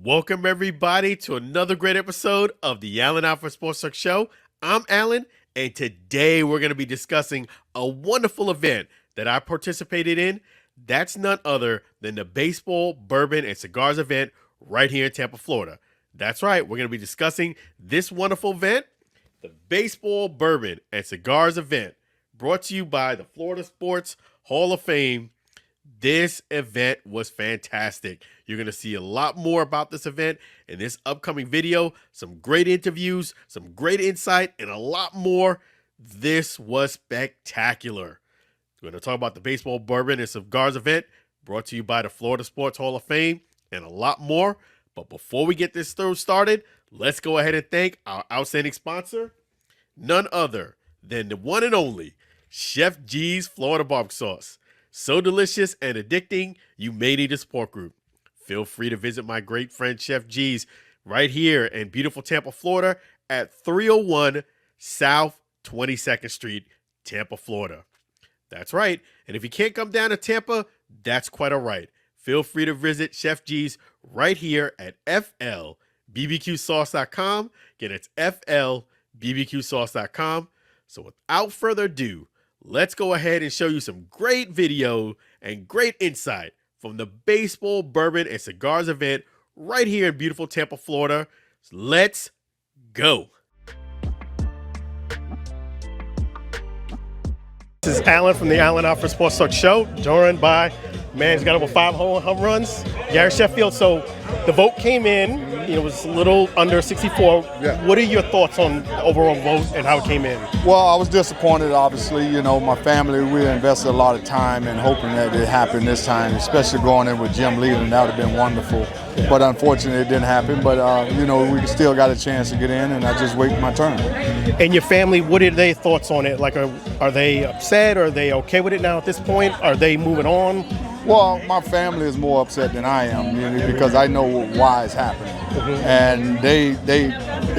Welcome, everybody, to another great episode of the Alford Sports Talk Show. I'm Alan, and today we're going to be discussing a wonderful event that I participated in. That's none other than the Baseball, Bourbon, and Cigars Event right here in Tampa, Florida. That's right, we're going to be discussing this wonderful event, the Baseball, Bourbon, and Cigars Event, brought to you by the Florida Sports Hall of Fame. This event was fantastic. You're going to see a lot more about this event in this upcoming video. Some great interviews, some great insight, and a lot more. This was spectacular. We're going to talk about the Baseball, Bourbon, and Cigars Event brought to you by the Florida Sports Hall of Fame and a lot more. But before we get this started, let's go ahead and thank our outstanding sponsor, none other than the one and only Chef G's Florida Barbecue Sauce. So delicious and addicting, you may need a support group. Feel free to visit my great friend Chef G's right here in beautiful Tampa, Florida at 301 South 22nd Street, Tampa, Florida. That's right. And if you can't come down to Tampa, that's quite all right. Feel free to visit Chef G's right here at flbbqsauce.com. Again, it's flbbqsauce.com. So without further ado, let's go ahead and show you some great video and great insight from the Baseball, Bourbon, and Cigars Event right here in beautiful Tampa, Florida. Let's go. This is Alan from the Alford Sports Talk Show, joined by, man, he's got over 5 home runs, Gary Sheffield. So the vote came in, it was a little under 64. Yeah. What are your thoughts on the overall vote and how it came in? Well, I was disappointed, obviously. My family, we invested a lot of time in hoping that it happened this time, especially going in with Jim leading. That would have been wonderful. Yeah. But unfortunately, it didn't happen. But, we still got a chance to get in, and I just waited my turn. And your family, what are their thoughts on it? Like, are they upset? Are they okay with it now at this point? Are they moving on? Well, my family is more upset than I am because I know why it's happening. Mm-hmm. And they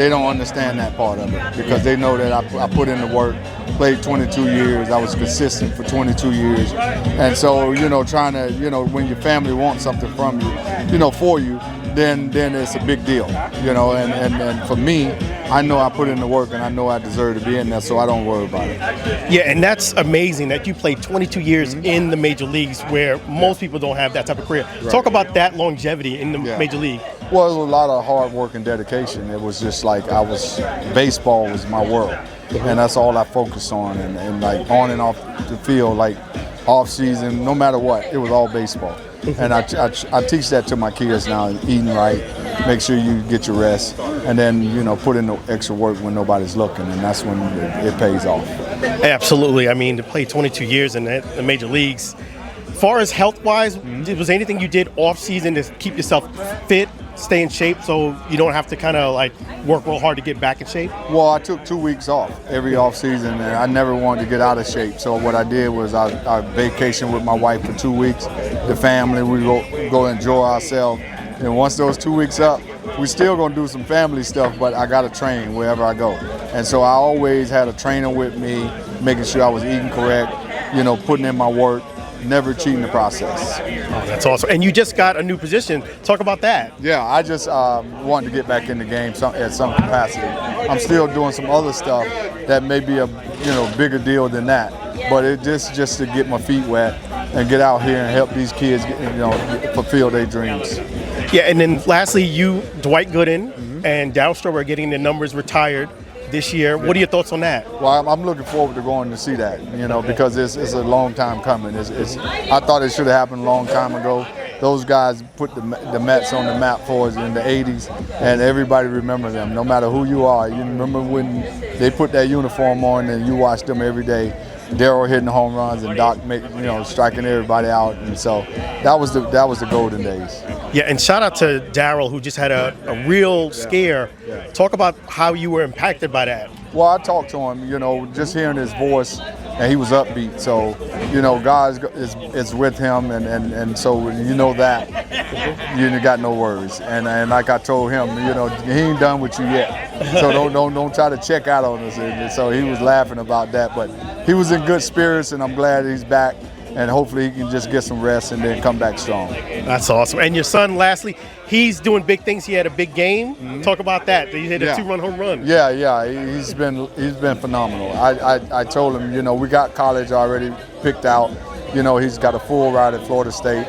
don't understand that part of it because they know that I put in the work, played 22 years, I was consistent for 22 years. And so, trying to, when your family wants something from you, for you, then it's a big deal, and for me, I know I put in the work and I know I deserve to be in there, so I don't worry about it. Yeah, and that's amazing that you played 22 years in the major leagues where most people don't have that type of career. Right. Talk about that longevity in the major league. Well, it was a lot of hard work and dedication. It was just like baseball was my world, and that's all I focused on, and like on and off the field, like off season, no matter what, it was all baseball. And I teach that to my kids now, eating right, make sure you get your rest, and then, put in the extra work when nobody's looking, and that's when it pays off. Absolutely. I mean, to play 22 years in the major leagues, as far as health-wise, was there anything you did off-season to keep yourself fit, stay in shape, so you don't have to kind of like work real hard to get back in shape? Well, I took 2 weeks off every off season, and I never wanted to get out of shape. So what I did was I vacation with my wife for 2 weeks. The family, we go enjoy ourselves. And once those 2 weeks up, we still gonna do some family stuff, but I gotta train wherever I go. And so I always had a trainer with me, making sure I was eating correct, putting in my work. Never cheating the process. Oh, that's awesome. And you just got a new position. Talk about that. Yeah, I just wanted to get back in the game at some capacity. I'm still doing some other stuff that may be a bigger deal than that, but it just to get my feet wet and get out here and help these kids fulfill their dreams. Yeah, and then lastly, Dwight Gooden and Darryl Strober are getting their numbers retired this year. What are your thoughts on that? Well, I'm looking forward to going to see that, because it's a long time coming. I thought it should have happened a long time ago. Those guys put the Mets on the map for us in the 80s, and everybody remembers them, no matter who you are. You remember when they put that uniform on and you watched them every day. Darryl hitting home runs and Doc striking everybody out, and so that was the golden days. Yeah, and shout out to Darryl, who just had a real scare. Yeah. Talk about how you were impacted by that. Well, I talked to him, just hearing his voice, and he was upbeat. So, God is with him, and so that you got no worries. And like I told him, he ain't done with you yet. So don't try to check out on us. And so he was laughing about that, but he was in good spirits, and I'm glad he's back. and hopefully he can just get some rest and then come back strong. That's awesome. And your son, lastly, he's doing big things. He had a big game. Talk about that. He hit a 2-run home run. Yeah. He's been phenomenal. I told him, we got college already picked out. He's got a full ride at Florida State.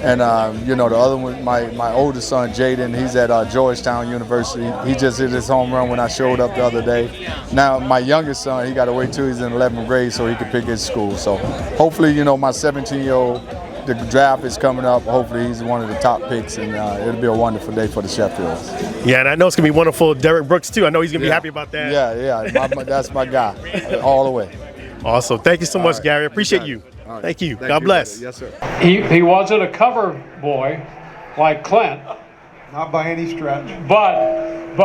And, the other one, my oldest son, Jaden, he's at Georgetown University. He just hit his home run when I showed up the other day. Now, my youngest son, he got to wait till he's in 11th grade so he can pick his school. So hopefully, my 17-year-old, the draft is coming up. Hopefully, he's one of the top picks, and it'll be a wonderful day for the Sheffields. Yeah, and I know it's going to be wonderful. Derek Brooks, too. I know he's going to be happy about that. Yeah. That's my guy all the way. Awesome. Thank you so much, Gary. I appreciate you. Right. Thank you. God bless. Yes, sir. He wasn't a cover boy like Clint, Not by any stretch. but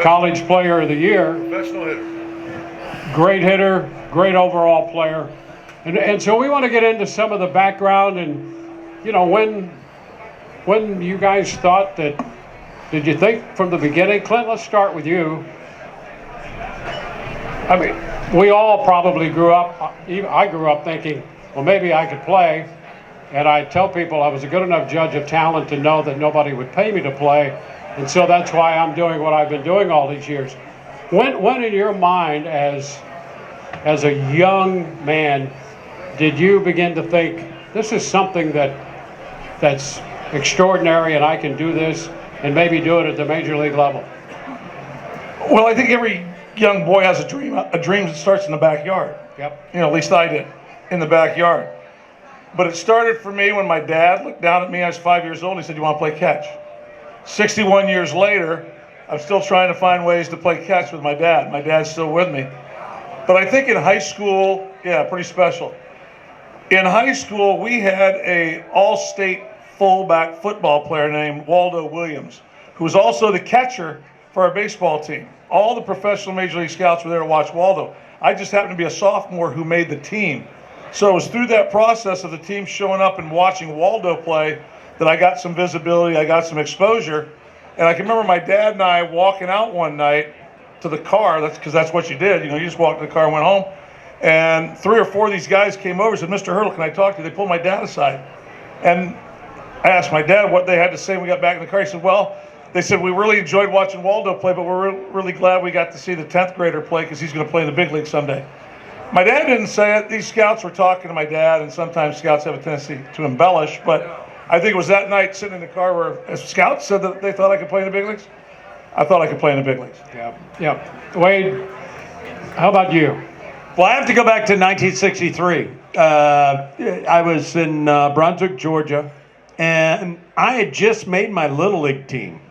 college player of the year, Professional hitter. great hitter, great overall player. And so we want to get into some of the background and, when you guys thought that, did you think from the beginning? Clint, let's start with you. I mean, we all probably grew up, I grew up thinking, well, maybe I could play. And I tell people I was a good enough judge of talent to know that nobody would pay me to play. And so that's why I'm doing what I've been doing all these years. When in your mind, as a young man, did you begin to think, this is something that's extraordinary and I can do this and maybe do it at the major league level? Well, I think every young boy has a dream. A dream that starts in the backyard. Yep. At least I did, in the backyard. But it started for me when my dad looked down at me. I was 5 years old. And he said, "You want to play catch?" 61 years later, I'm still trying to find ways to play catch with my dad. My dad's still with me. But I think in high school, pretty special. In high school, we had a all-state fullback football player named Waldo Williams, who was also the catcher for our baseball team. All the professional Major League scouts were there to watch Waldo. I just happened to be a sophomore who made the team. So it was through that process of the team showing up and watching Waldo play that I got some visibility, I got some exposure. And I can remember my dad and I walking out one night to the car, because that's what you did. You just walked to the car and went home. And 3 or 4 of these guys came over and said, "Mr. Hurdle, can I talk to you?" They pulled my dad aside. And I asked my dad what they had to say when we got back in the car. He said, "Well," they said, "we really enjoyed watching Waldo play, but we're really glad we got to see the 10th grader play because he's going to play in the big league someday." My dad didn't say it. These scouts were talking to my dad, and sometimes scouts have a tendency to embellish, but I think it was that night sitting in the car where a scout said that they thought I could play in the big leagues. I thought I could play in the big leagues. Yeah. Wade, how about you? Well, I have to go back to 1963. I was in Brunswick, Georgia, and I had just made my Little League team.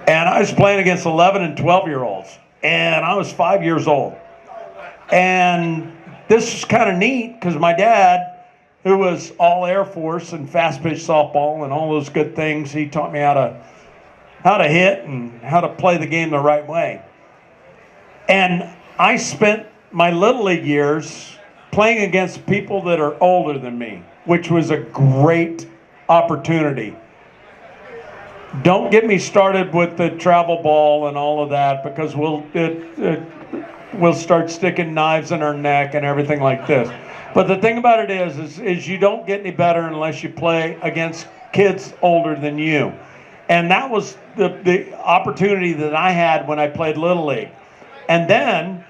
And I was playing against 11 and 12-year-olds, and I was 5 years old. And this was kind of neat because my dad, who was all Air Force and fast pitch softball and all those good things, he taught me how to hit and how to play the game the right way. And I spent my Little League years playing against people that are older than me, which was a great opportunity. Don't get me started with the travel ball and all of that, because we'll start sticking knives in our neck and everything like this. But the thing about it is you don't get any better unless you play against kids older than you. And that was the opportunity that I had when I played Little League. And then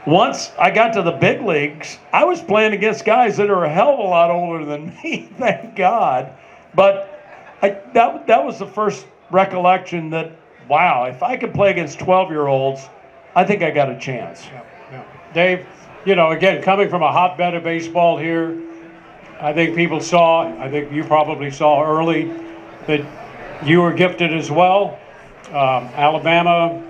once I got to the big leagues, I was playing against guys that are a hell of a lot older than me, thank God. But that was the first recollection that, wow, if I could play against 12-year-olds, I think I got a chance. Yeah. Dave, again, coming from a hotbed of baseball here, I think you probably saw early that you were gifted as well. Alabama,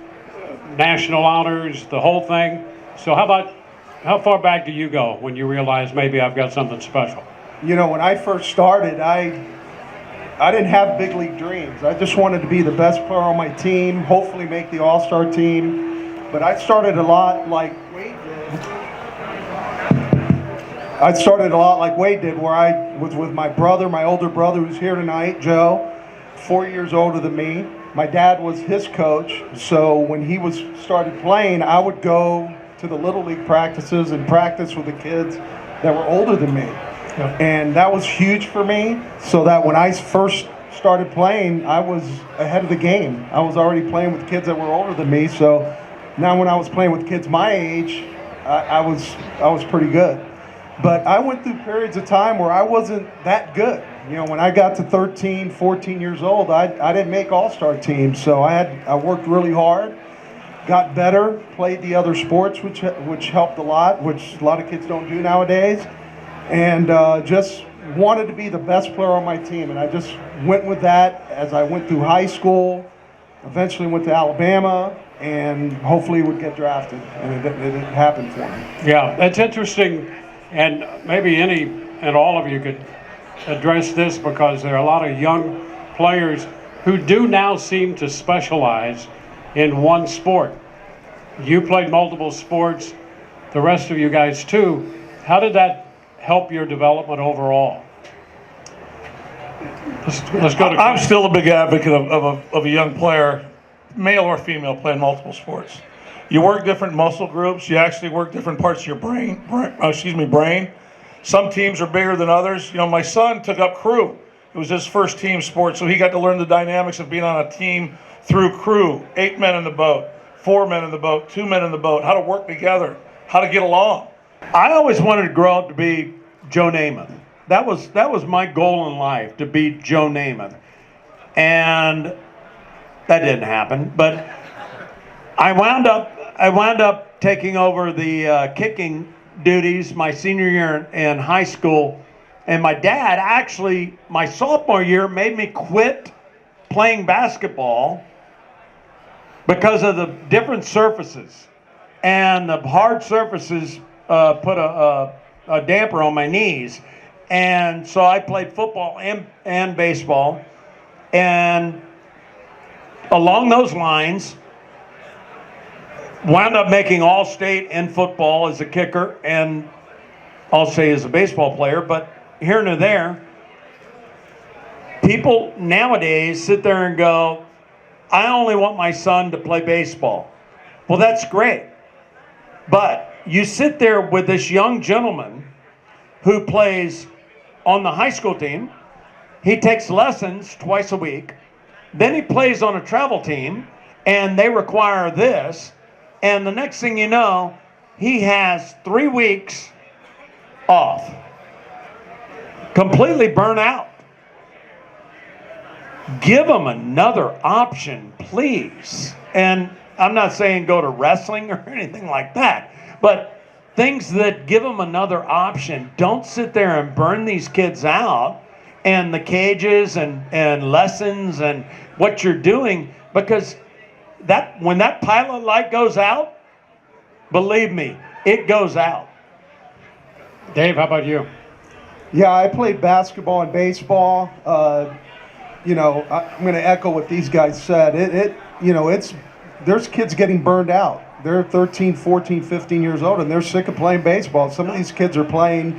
national honors, the whole thing. So how far back do you go when you realize maybe I've got something special? When I first started, I didn't have big league dreams. I just wanted to be the best player on my team, hopefully make the all-star team. But I started a lot like Wade did. Where I was with my brother, my older brother who's here tonight, Joe, 4 years older than me. My dad was his coach, so when he started playing, I would go to the Little League practices and practice with the kids that were older than me. And that was huge for me, so that when I first started playing, I was ahead of the game. I was already playing with kids that were older than me, so now when I was playing with kids my age, I was pretty good. But I went through periods of time where I wasn't that good. You know, when I got to 13, 14 years old, I didn't make all-star teams, so I worked really hard, got better, played the other sports, which helped a lot, which a lot of kids don't do nowadays, and just wanted to be the best player on my team. And I just went with that as I went through high school, eventually went to Alabama, and hopefully would get drafted, and it happened for me. Yeah, that's interesting, and maybe any and all of you could address this, because there are a lot of young players who do now seem to specialize in one sport. You played multiple sports, the rest of you guys too. How did that help your development overall? Let's go to I'm still a big advocate of a young player, male or female, playing multiple sports. You work different muscle groups. You actually work different parts of your brain. Some teams are bigger than others. You know, my son took up crew. It was his first team sport, so he got to learn the dynamics of being on a team through crew. 8 men in the boat, 4 men in the boat, 2 men in the boat, how to work together, how to get along. I always wanted to grow up to be Joe Namath. That was my goal in life, to be Joe Namath. And that didn't happen. But I wound up taking over the kicking duties my senior year in high school. And my dad actually, my sophomore year, made me quit playing basketball because of the different surfaces. And the hard surfaces put a damper on my knees. And so I played football and baseball. And along those lines, wound up making All-State in football as a kicker, and I'll say as a baseball player, but here and there, people nowadays sit there and go, I only want my son to play baseball. Well, that's great. But you sit there with this young gentleman who plays on the high school team. He takes lessons twice a week. Then he plays on a travel team, and they require this. And the next thing you know, he has 3 weeks off. Completely burnt out. Give him another option, please. And I'm not saying go to wrestling or anything like that, but things that give them another option. Don't sit there and burn these kids out and the cages and lessons and what you're doing, because that when that pilot light goes out, believe me, it goes out. Dave, how about you? Yeah, I played basketball and baseball. You know, I'm going to echo what these guys said. There's kids getting burned out. They're 13, 14, 15 years old, and they're sick of playing baseball. Some of these kids are playing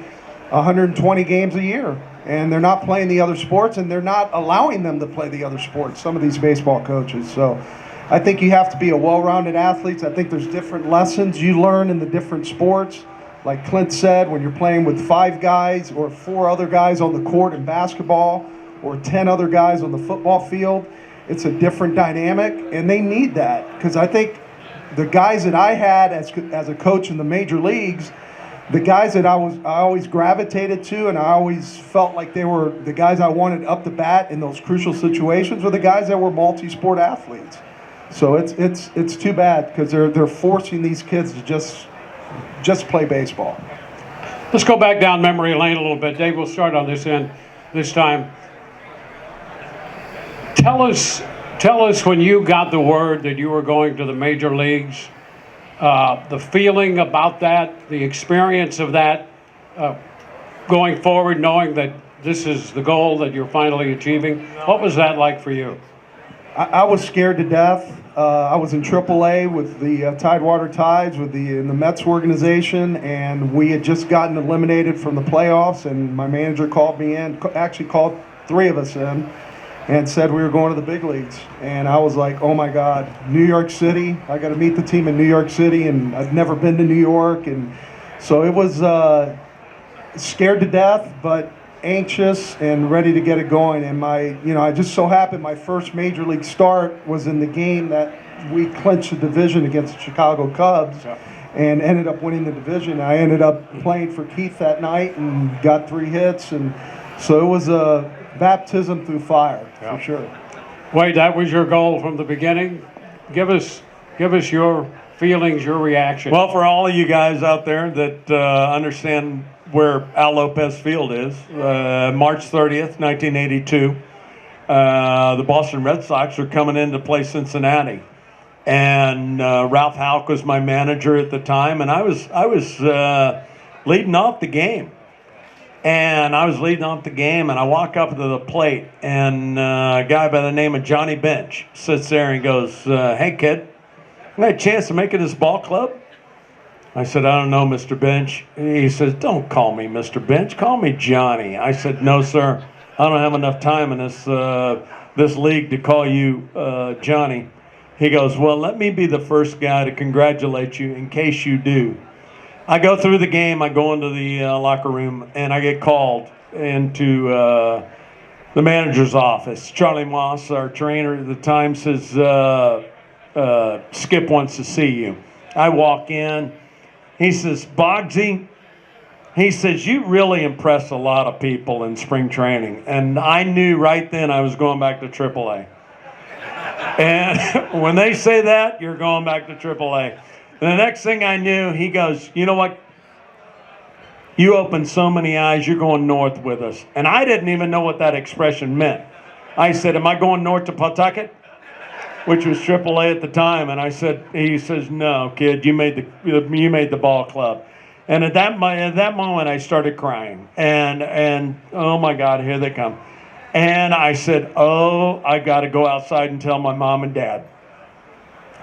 120 games a year, and they're not playing the other sports, and they're not allowing them to play the other sports, some of these baseball coaches. So I think you have to be a well-rounded athlete. I think there's different lessons you learn in the different sports. Like Clint said, when you're playing with 5 guys or 4 other guys on the court in basketball or 10 other guys on the football field, it's a different dynamic, and they need that. Because I think the guys that I had as a coach in the major leagues, the guys that I always gravitated to, and I always felt like they were the guys I wanted up the bat in those crucial situations, were the guys that were multi-sport athletes. So it's too bad, because they're forcing these kids to just play baseball. Let's go back down memory lane a little bit. Dave, we'll start on this end this time. Tell us when you got the word that you were going to the major leagues, the feeling about that, the experience of that, going forward, knowing that this is the goal that you're finally achieving. What was that like for you? I was scared to death. I was in AAA with the Tidewater Tides in the Mets organization, and we had just gotten eliminated from the playoffs, and my manager called me in, actually called 3 of us in, and said we were going to the big leagues. And I was like, oh my God, New York City, I got to meet the team in New York City, and I'd never been to New York. And so it was scared to death, but anxious and ready to get it going. And I just so happened my first major league start was in the game that we clinched the division against the Chicago Cubs. And ended up winning the division. I ended up playing for Keith that night and got 3 hits, and so it was a baptism through fire, for sure. Wade, that was your goal from the beginning. Give us your feelings, your reaction. Well, for all of you guys out there that understand where Al Lopez Field is, March 30th, 1982, the Boston Red Sox are coming in to play Cincinnati. And Ralph Houck was my manager at the time, and I was leading off the game. And I walk up to the plate, and a guy by the name of Johnny Bench sits there and goes, "Hey, kid, I had a chance to make it this ball club?" I said, "I don't know, Mr. Bench." He says, "Don't call me Mr. Bench, call me Johnny." I said, "No, sir, I don't have enough time in this league to call you Johnny." He goes, "Well, let me be the first guy to congratulate you in case you do." I go through the game, I go into the locker room, and I get called into the manager's office. Charlie Moss, our trainer at the time, says, "Skip wants to see you." I walk in. He says, "Boggsy," he says, "you really impress a lot of people in spring training." And I knew right then I was going back to AAA. And when they say that, you're going back to AAA. And the next thing I knew, he goes, "You know what? You opened so many eyes, you're going north with us." And I didn't even know what that expression meant. I said, "Am I going north to Pawtucket?" Which was AAA at the time. And he says, "No, kid, you made the ball club." And at that moment, I started crying. And oh my God, here they come. And I said, "Oh, I got to go outside and tell my mom and dad."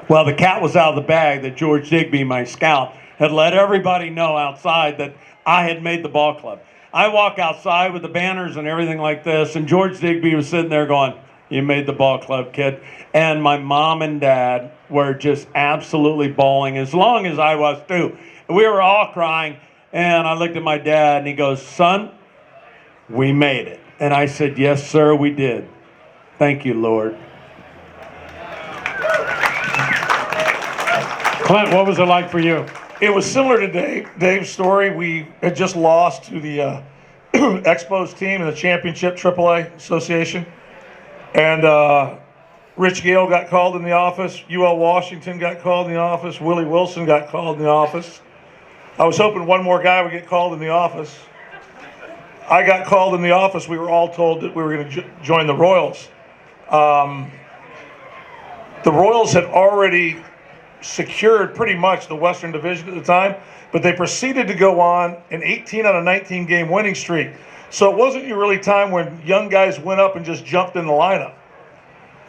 Well, the cat was out of the bag that George Digby, my scout, had let everybody know outside that I had made the ball club. I walk outside with the banners and everything like this, and George Digby was sitting there going, "You made the ball club, kid." And my mom and dad were just absolutely bawling, as long as I was too. We were all crying, and I looked at my dad, and he goes, "Son, we made it." And I said, "Yes, sir, we did. Thank you, Lord." Clint, what was it like for you? It was similar to Dave's story. We had just lost to the Expos team in the championship AAA Association. And Rich Gale got called in the office. UL Washington got called in the office. Willie Wilson got called in the office. I was hoping one more guy would get called in the office. I got called in the office. We were all told that we were going to join the Royals. The Royals had already secured pretty much the Western Division at the time, but they proceeded to go on an 18 out of 19 game winning streak. So it wasn't really time when young guys went up and just jumped in the lineup.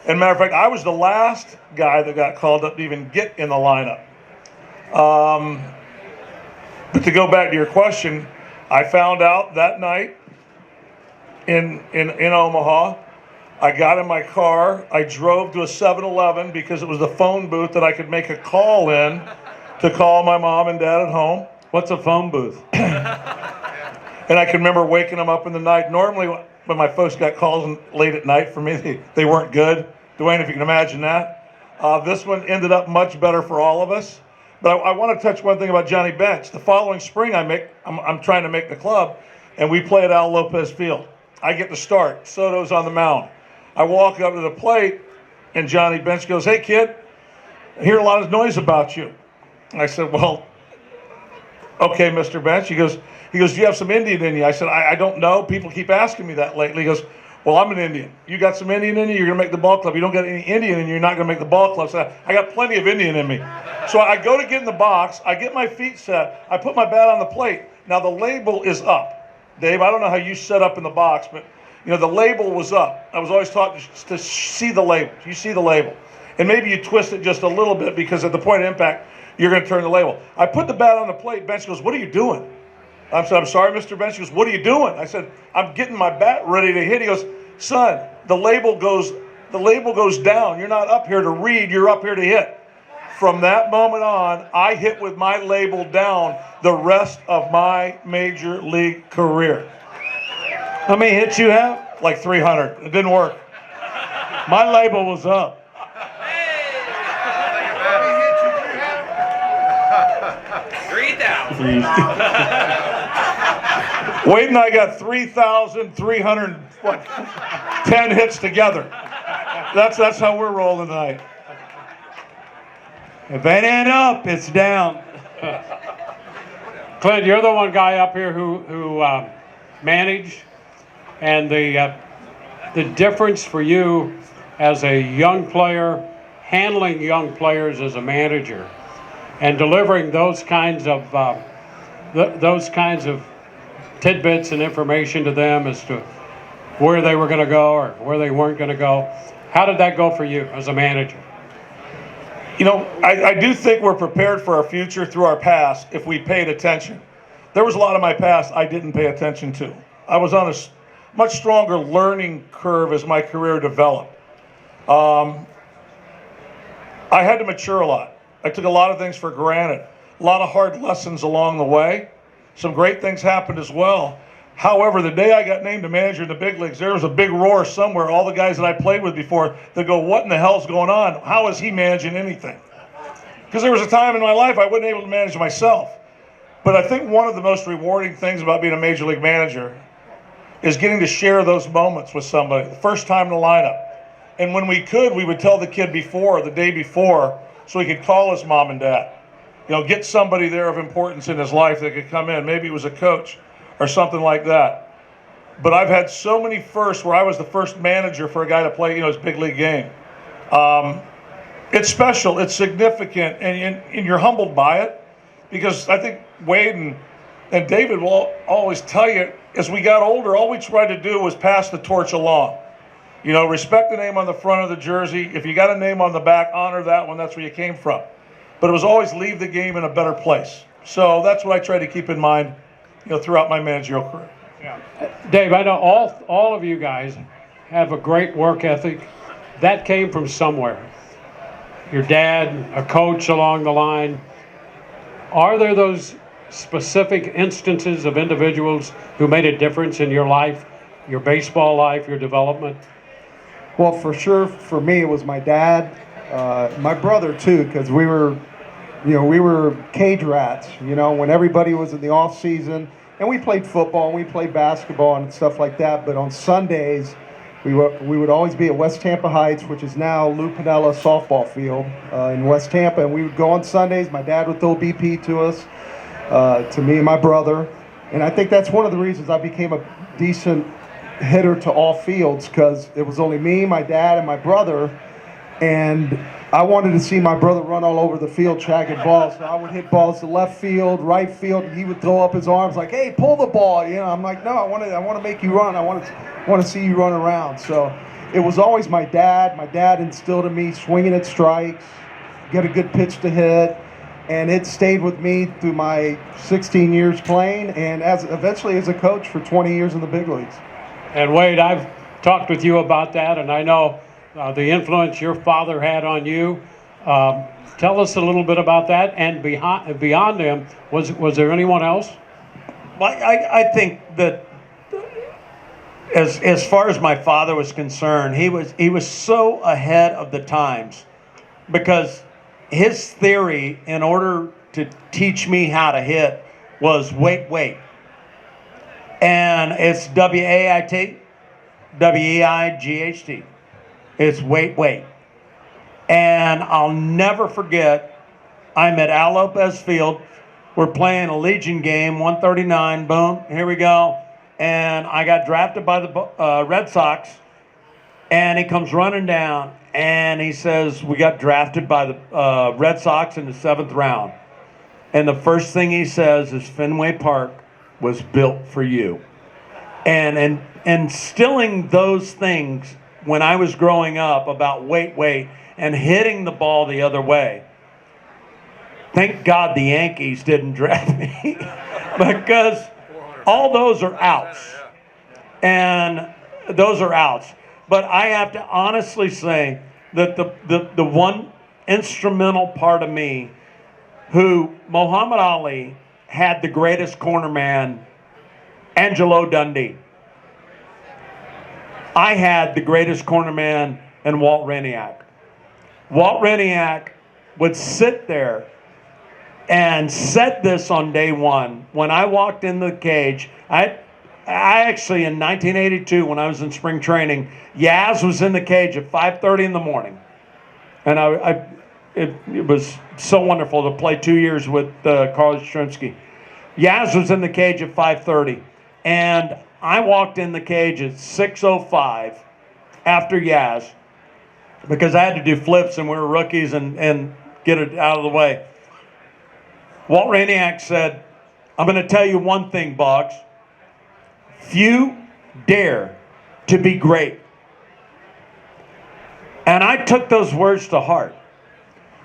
And matter of fact, I was the last guy that got called up to even get in the lineup. But to go back to your question, I found out that night in Omaha. I got in my car. I drove to a 7-Eleven because it was the phone booth that I could make a call in to call my mom and dad at home. What's a phone booth? And I can remember waking them up in the night. Normally, when my folks got calls late at night, for me, they weren't good. Dwayne, if you can imagine that. This one ended up much better for all of us. But I want to touch one thing about Johnny Bench. The following spring, I'm trying to make the club, and we play at Al Lopez Field. I get to start. Soto's on the mound. I walk up to the plate, and Johnny Bench goes, "Hey, kid, I hear a lot of noise about you." I said, "Well, okay, Mr. Bench." He goes, "Do you have some Indian in you?" I said, I don't know. People keep asking me that lately." He goes, "Well, I'm an Indian. You got some Indian in you, you're going to make the ball club. You don't got any Indian in you, you're not going to make the ball club." So I got plenty of Indian in me. So I go to get in the box. I get my feet set. I put my bat on the plate. Now, the label is up. Dave, I don't know how you set up in the box, but the label was up. I was always taught to see the label. You see the label. And maybe you twist it just a little bit because at the point of impact, you're going to turn the label. I put the bat on the plate. Bench goes, "What are you doing?" I said, "I'm sorry, Mr. Bench." He goes, "What are you doing?" I said, "I'm getting my bat ready to hit." He goes, "Son, the label goes down. You're not up here to read. You're up here to hit." From that moment on, I hit with my label down the rest of my major league career. How many hits you have? Like 300. It didn't work. My label was up. 3,000. Wade and I got 3,310 hits together. That's how we're rolling tonight. If it ain't up, it's down. Clint, you're the one guy up here who managed, and the difference for you as a young player, handling young players as a manager, and delivering those kinds of tidbits and information to them as to where they were going to go or where they weren't going to go. How did that go for you as a manager? You know, I do think we're prepared for our future through our past if we paid attention. There was a lot of my past I didn't pay attention to. I was on a much stronger learning curve as my career developed. I had to mature a lot. I took a lot of things for granted. A lot of hard lessons along the way. Some great things happened as well. However, the day I got named a manager in the big leagues, there was a big roar somewhere. All the guys that I played with before, they go, what in the hell's going on? How is he managing anything? Because there was a time in my life I wasn't able to manage myself. But I think one of the most rewarding things about being a major league manager is getting to share those moments with somebody, the first time in the lineup. And when we could, we would tell the kid before, the day before, so he could call his mom and dad. You know, get somebody there of importance in his life that could come in. Maybe it was a coach or something like that. But I've had so many firsts where I was the first manager for a guy to play, his big league game. It's special, it's significant, and you're humbled by it, because I think Wade and David will always tell you, as we got older, all we tried to do was pass the torch along. Respect the name on the front of the jersey. If you got a name on the back, honor that one. That's where you came from. But it was always leave the game in a better place. So that's what I try to keep in mind, throughout my managerial career. Yeah. Dave, I know all of you guys have a great work ethic. That came from somewhere. Your dad, a coach along the line. Are there those specific instances of individuals who made a difference in your life, your baseball life, your development? Well, for sure, for me, it was my dad, my brother too, because we were cage rats, when everybody was in the off season, and we played football and we played basketball and stuff like that. But on Sundays, we would always be at West Tampa Heights, which is now Lou Piniella softball field in West Tampa, and we would go on Sundays. My dad would throw BP to us, to me and my brother, and I think that's one of the reasons I became a decent hitter to all fields, because it was only me, my dad, and my brother, and I wanted to see my brother run all over the field shagging balls. So I would hit balls to left field, right field, and he would throw up his arms like, "Hey, pull the ball!" I'm like, "No, I want to make you run. I want to see you run around." So it was always my dad. My dad instilled in me swinging at strikes, get a good pitch to hit, and it stayed with me through my 16 years playing, and eventually as a coach for 20 years in the big leagues. And Wade, I've talked with you about that, and I know the influence your father had on you. Tell us a little bit about that, and beyond him, was there anyone else? Well, I think that as far as my father was concerned, he was so ahead of the times, because his theory, in order to teach me how to hit, was wait. And it's WAIT, WEIGHT. It's wait. And I'll never forget, I'm at Al Lopez Field. We're playing a Legion game, 139, boom, here we go. And I got drafted by the Red Sox, and he comes running down, and he says, "We got drafted by the Red Sox in the 7th round." And the first thing he says is, "Fenway Park was built for you." And instilling those things when I was growing up about wait, and hitting the ball the other way. Thank God the Yankees didn't draft me, because all those are outs. And those are outs. But I have to honestly say that the one instrumental part of me who Muhammad Ali had the greatest corner man, Angelo Dundee. I had the greatest corner man in Walt Reniak. Walt Reniak would sit there and said this on day one. When I walked in the cage, I actually, in 1982, when I was in spring training, Yaz was in the cage at 5:30 in the morning. And it was so wonderful to play 2 years with Carl Yastrzemski. Yaz was in the cage at 5:30. And I walked in the cage at 6:05 after Yaz because I had to do flips and we were rookies and get it out of the way. Walt Reniak said, "I'm going to tell you one thing, Boggs. Few dare to be great." And I took those words to heart.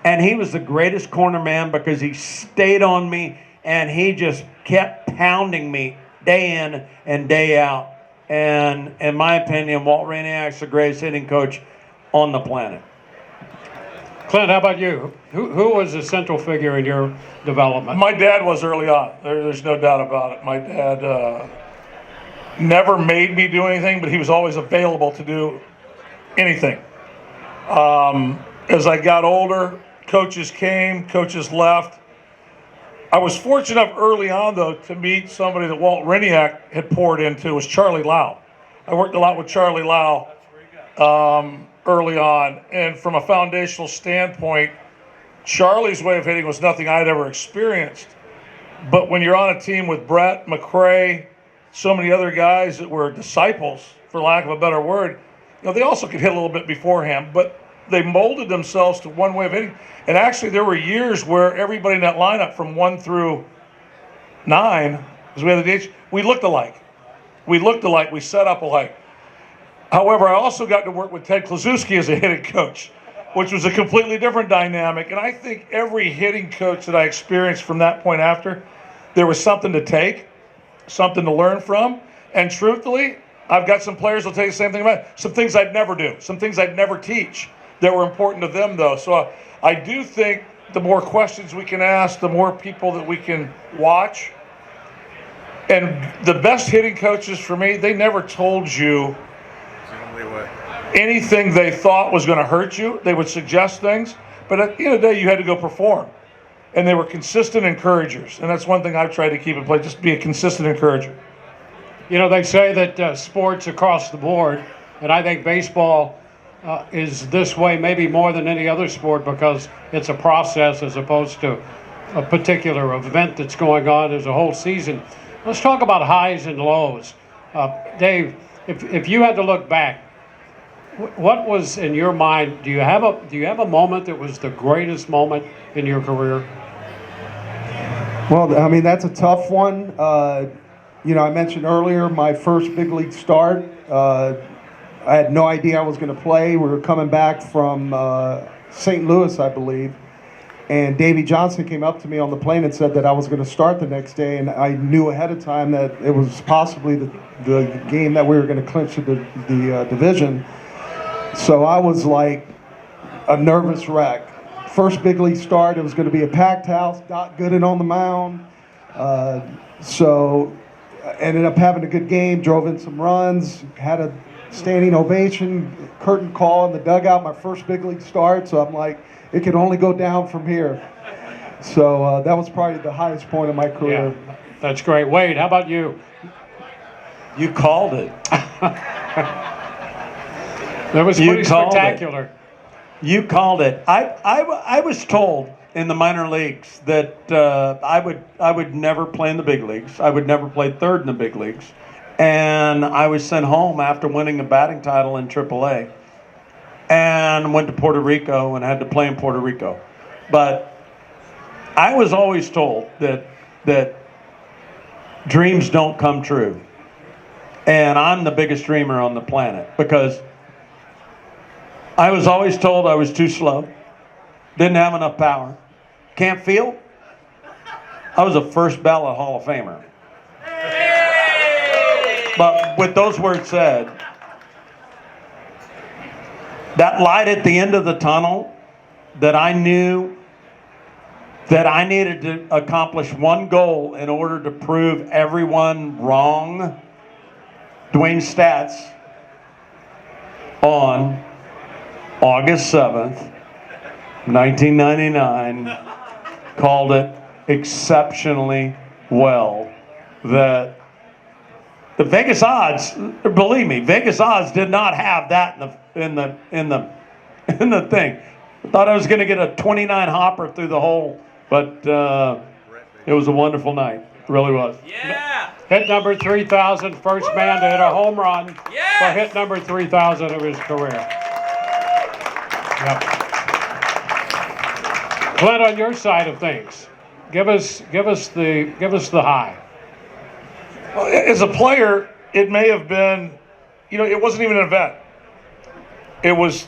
And he was the greatest corner man because he stayed on me and he just kept pounding me day in and day out. And in my opinion, Walt Reniak's the greatest hitting coach on the planet. Clint, how about you? Who was the central figure in your development? My dad was early on. There's no doubt about it. My dad never made me do anything, but he was always available to do anything. As I got older, coaches came, coaches left. I was fortunate enough early on, though, to meet somebody that Walt Reniak had poured into, was Charlie Lau. I worked a lot with Charlie Lau early on, and from a foundational standpoint, Charlie's way of hitting was nothing I'd ever experienced. But when you're on a team with Brett, McCrae, so many other guys that were disciples, for lack of a better word, they also could hit a little bit beforehand, but they molded themselves to one way of hitting. And actually, there were years where everybody in that lineup from 1 through 9, because we had the DH, we looked alike. We set up alike. However, I also got to work with Ted Kluszewski as a hitting coach, which was a completely different dynamic. And I think every hitting coach that I experienced from that point after, there was something to take, something to learn from. And truthfully, I've got some players that'll tell you the same thing about it. Some things I'd never do, some things I'd never teach that were important to them, though. So I do think the more questions we can ask, the more people that we can watch. And the best hitting coaches for me, they never told you anything they thought was going to hurt you. They would suggest things, but at the end of the day, you had to go perform. And they were consistent encouragers. And that's one thing I've tried to keep in place, just be a consistent encourager. They say that sports across the board, and I think baseball is this way maybe more than any other sport because it's a process as opposed to a particular event that's going on as a whole season. Let's talk about highs and lows. Dave, if you had to look back, what was in your mind? Do you have a moment that was the greatest moment in your career? Well, I mean, that's a tough one. I mentioned earlier my first big league start. I had no idea I was going to play. We were coming back from St. Louis, I believe. And Davey Johnson came up to me on the plane and said that I was going to start the next day. And I knew ahead of time that it was possibly the game that we were going to clinch the division. So I was like a nervous wreck. First big league start, it was going to be a packed house, Doc Gooden on the mound. So I ended up having a good game, drove in some runs, had a standing ovation, curtain call in the dugout, my first big league start. So I'm like, it could only go down from here. So that was probably the highest point of my career. Yeah, that's great. Wade, how about you? You called it. That was pretty spectacular. You called it. I was told in the minor leagues that I would never play in the big leagues. I would never play third in the big leagues. And I was sent home after winning a batting title in AAA and went to Puerto Rico and had to play in Puerto Rico. But I was always told that dreams don't come true. And I'm the biggest dreamer on the planet because I was always told I was too slow, didn't have enough power, can't feel. I was a first ballot Hall of Famer. But with those words said, that light at the end of the tunnel that I knew that I needed to accomplish one goal in order to prove everyone wrong, Dewayne Staats on August 7th, 1999, called it exceptionally well. That the Vegas odds, believe me, Vegas odds did not have that in the thing. I thought I was going to get a 29 hopper through the hole, but it was a wonderful night. It really was. Yeah. Hit number 3,000, first man to hit a home run for hit number 3,000 of his career. Yep. Clint, on your side of things, give us the high. Well, as a player, it may have been, it wasn't even an event. It was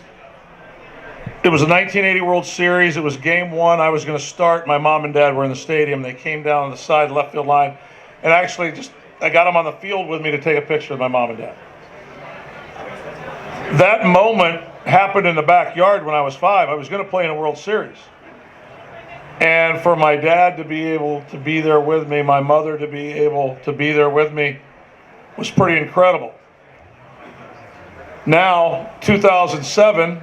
a 1980 World Series. It was game one. I was going to start. My mom and dad were in the stadium. They came down on the side left field line, and actually I got them on the field with me to take a picture of my mom and dad. That moment happened in the backyard when I was 5. I was going to play in a World Series. And for my dad to be able to be there with me, my mother to be able to be there with me, was pretty incredible. Now, 2007,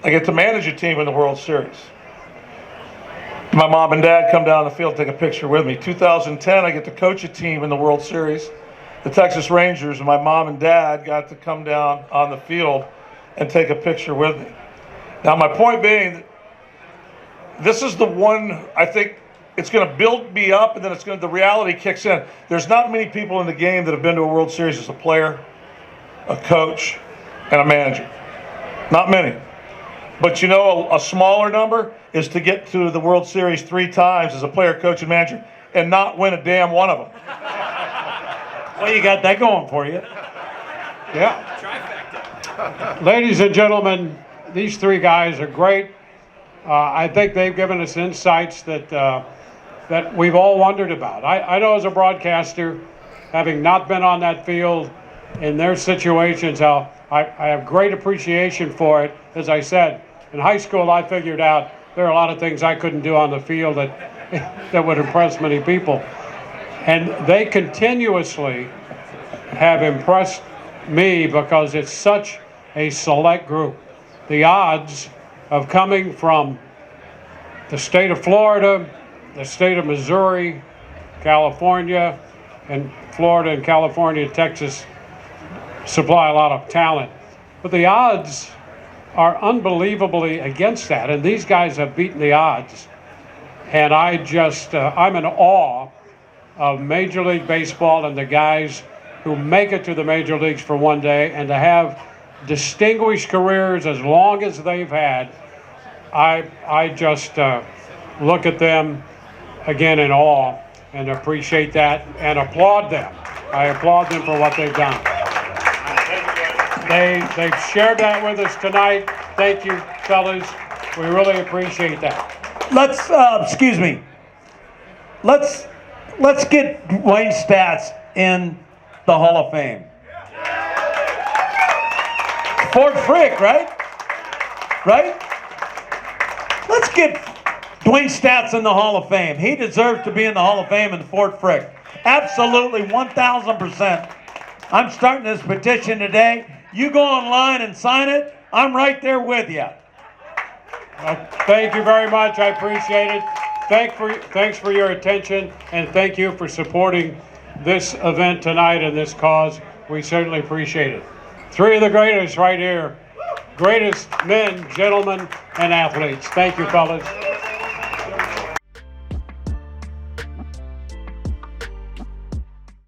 I get to manage a team in the World Series. My mom and dad come down the field, take a picture with me. 2010, I get to coach a team in the World Series, the Texas Rangers, and my mom and dad got to come down on the field and take a picture with me. Now, my point being, this is the one, I think it's going to build me up, and then the reality kicks in. There's not many people in the game that have been to a World Series as a player, a coach, and a manager. Not many. But a smaller number is to get to the World Series 3 times as a player, coach, and manager and not win a damn one of them. Well, you got that going for you. Yeah. Ladies and gentlemen, these 3 guys are great. I think they've given us insights that we've all wondered about. I know as a broadcaster, having not been on that field in their situations, how I have great appreciation for it. As I said, in high school, I figured out there are a lot of things I couldn't do on the field that would impress many people. And they continuously have impressed me because it's such a select group. The odds of coming from the state of Florida, the state of Missouri, California, and Florida and California, Texas supply a lot of talent. But the odds are unbelievably against that, and these guys have beaten the odds. And I'm in awe of Major League Baseball and the guys who make it to the major leagues for one day, and to have distinguished careers as long as they've had. I just look at them again in awe and appreciate that and applaud them. I applaud them for what they've done. They've shared that with us tonight. Thank you, fellas. We really appreciate that. Let's get Dewayne Staats in the Hall of Fame. Fort Frick, right? Let's get Dewayne Staats in the Hall of Fame. He deserves to be in the Hall of Fame in Fort Frick. Absolutely, 1,000%. I'm starting this petition today. You go online and sign it. I'm right there with you. Thank you very much. I appreciate it. Thanks for your attention, and thank you for supporting this event tonight and this cause. We certainly appreciate it. 3 of the greatest right here. Greatest men, gentlemen, and athletes. Thank you, fellas.